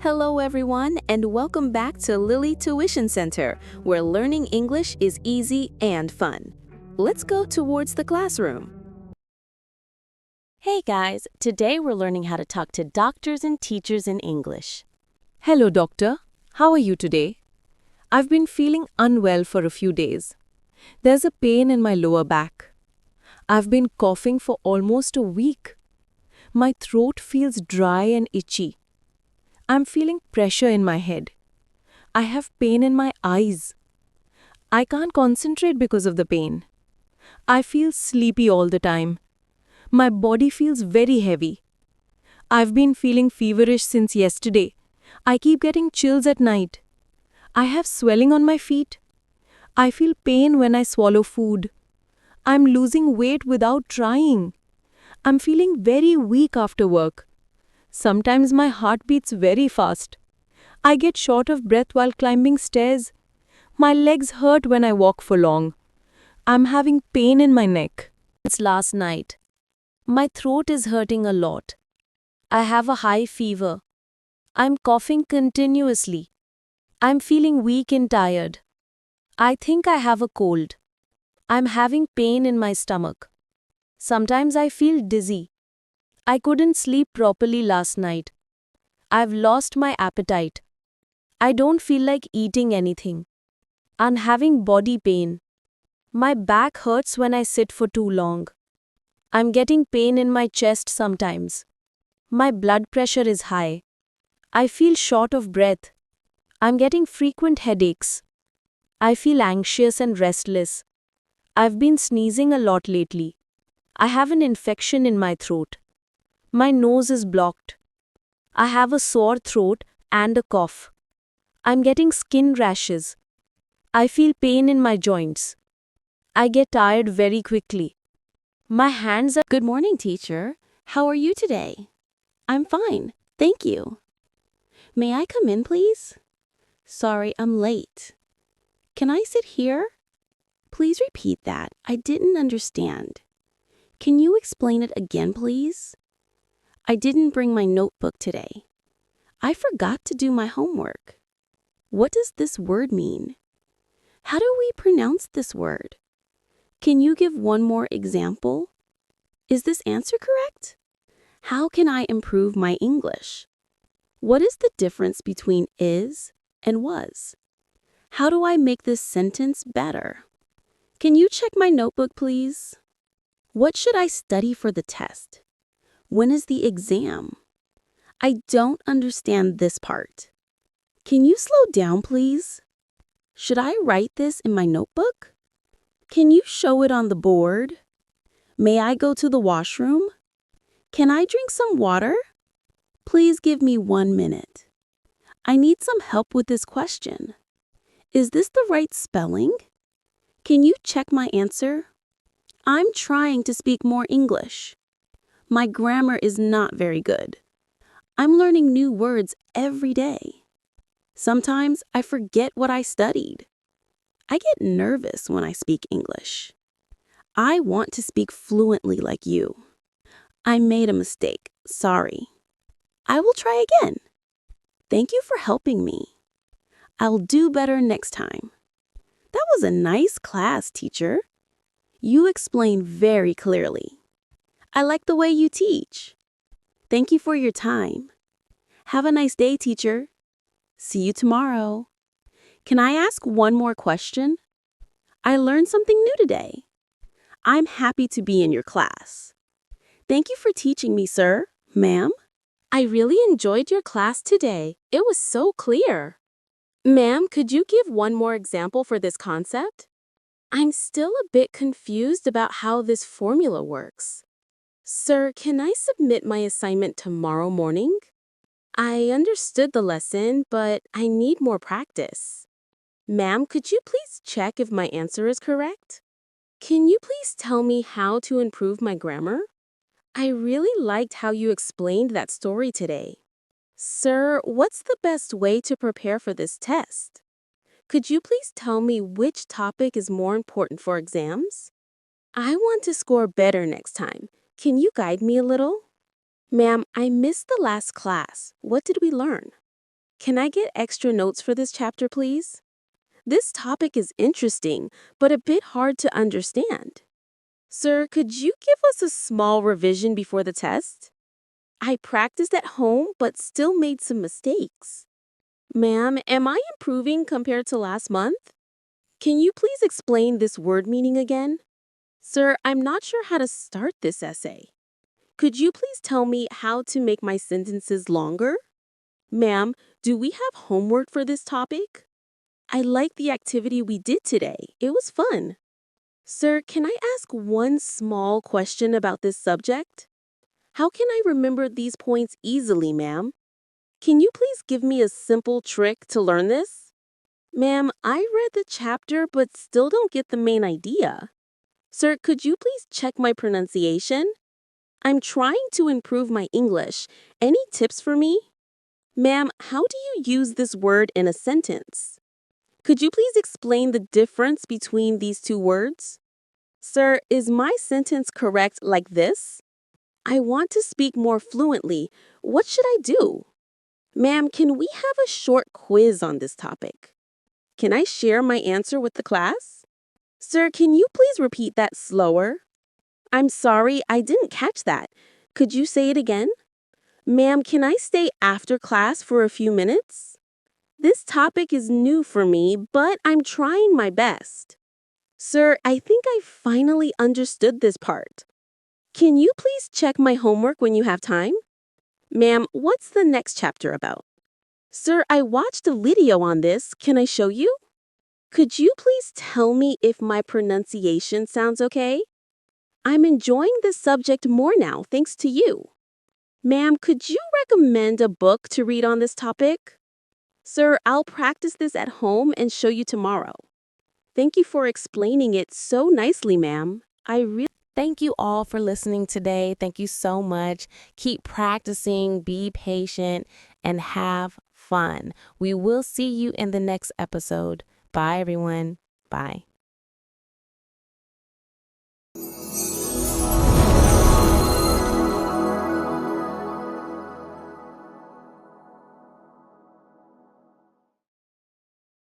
Hello, everyone, and welcome back to Lily Tuition Center, where learning English is easy and fun. Let's go towards the classroom. Hey guys, today we're learning how to talk to doctors and teachers in English. Hello, doctor. How are you today? I've been feeling unwell for a few days. There's a pain in my lower back. I've been coughing for almost a week. My throat feels dry and itchy. I'm feeling pressure in my head. I have pain in my eyes. I can't concentrate because of the pain. I feel sleepy all the time. My body feels very heavy. I've been feeling feverish since yesterday. I keep getting chills at night. I have swelling on my feet. I feel pain when I swallow food. I'm losing weight without trying. I'm feeling very weak after work. Sometimes my heart beats very fast. I get short of breath while climbing stairs. My legs hurt when I walk for long. I'm having pain in my neck. Since last night, my throat is hurting a lot. I have a high fever. I'm coughing continuously. I'm feeling weak and tired. I think I have a cold. I'm having pain in my stomach. Sometimes I feel dizzy. I couldn't sleep properly last night. I've lost my appetite. I don't feel like eating anything. I'm having body pain. My back hurts when I sit for too long. I'm getting pain in my chest sometimes. My blood pressure is high. I feel short of breath. I'm getting frequent headaches. I feel anxious and restless. I've been sneezing a lot lately. I have an infection in my throat. My nose is blocked. I have a sore throat and a cough. I'm getting skin rashes. I feel pain in my joints. I get tired very quickly. My hands are... Good morning, teacher. How are you today? I'm fine, thank you. May I come in, please? Sorry, I'm late. Can I sit here? Please repeat that. I didn't understand. Can you explain it again, please? I didn't bring my notebook today. I forgot to do my homework. What does this word mean? How do we pronounce this word? Can you give one more example? Is this answer correct? How can I improve my English? What is the difference between is and was? How do I make this sentence better? Can you check my notebook, please? What should I study for the test? When is the exam? I don't understand this part. Can you slow down, please? Should I write this in my notebook? Can you show it on the board? May I go to the washroom? Can I drink some water? Please give me 1 minute. I need some help with this question. Is this the right spelling? Can you check my answer? I'm trying to speak more English. My grammar is not very good. I'm learning new words every day. Sometimes I forget what I studied. I get nervous when I speak English. I want to speak fluently like you. I made a mistake. Sorry. I will try again. Thank you for helping me. I'll do better next time. That was a nice class, teacher. You explained very clearly. I like the way you teach. Thank you for your time. Have a nice day, teacher. See you tomorrow. Can I ask one more question? I learned something new today. I'm happy to be in your class. Thank you for teaching me, sir, ma'am. I really enjoyed your class today. It was so clear. Ma'am, could you give one more example for this concept? I'm still a bit confused about how this formula works. Sir, can I submit my assignment tomorrow morning? I understood the lesson, but I need more practice. Ma'am, could you please check if my answer is correct? Can you please tell me how to improve my grammar? I really liked how you explained that story today. Sir, what's the best way to prepare for this test? Could you please tell me which topic is more important for exams? I want to score better next time. Can you guide me a little? Ma'am, I missed the last class. What did we learn? Can I get extra notes for this chapter, please? This topic is interesting, but a bit hard to understand. Sir, could you give us a small revision before the test? I practiced at home, but still made some mistakes. Ma'am, am I improving compared to last month? Can you please explain this word meaning again? Sir, I'm not sure how to start this essay. Could you please tell me how to make my sentences longer? Ma'am, do we have homework for this topic? I like the activity we did today. It was fun. Sir, can I ask one small question about this subject? How can I remember these points easily, ma'am? Can you please give me a simple trick to learn this? Ma'am, I read the chapter but still don't get the main idea. Sir, could you please check my pronunciation? I'm trying to improve my English. Any tips for me? Ma'am, how do you use this word in a sentence? Could you please explain the difference between these two words? Sir, is my sentence correct like this? I want to speak more fluently. What should I do? Ma'am, can we have a short quiz on this topic? Can I share my answer with the class? Sir, can you please repeat that slower? I'm sorry, I didn't catch that. Could you say it again? Ma'am, can I stay after class for a few minutes? This topic is new for me, but I'm trying my best. Sir, I think I finally understood this part. Can you please check my homework when you have time? Ma'am, what's the next chapter about? Sir, I watched a video on this. Can I show you? Could you please tell me if my pronunciation sounds okay? I'm enjoying this subject more now thanks to you. Ma'am, could you recommend a book to read on this topic? Sir, I'll practice this at home and show you tomorrow. Thank you for explaining it so nicely, ma'am. Thank you all for listening today. Thank you so much. Keep practicing, be patient, and have fun. We will see you in the next episode. Bye, everyone. Bye.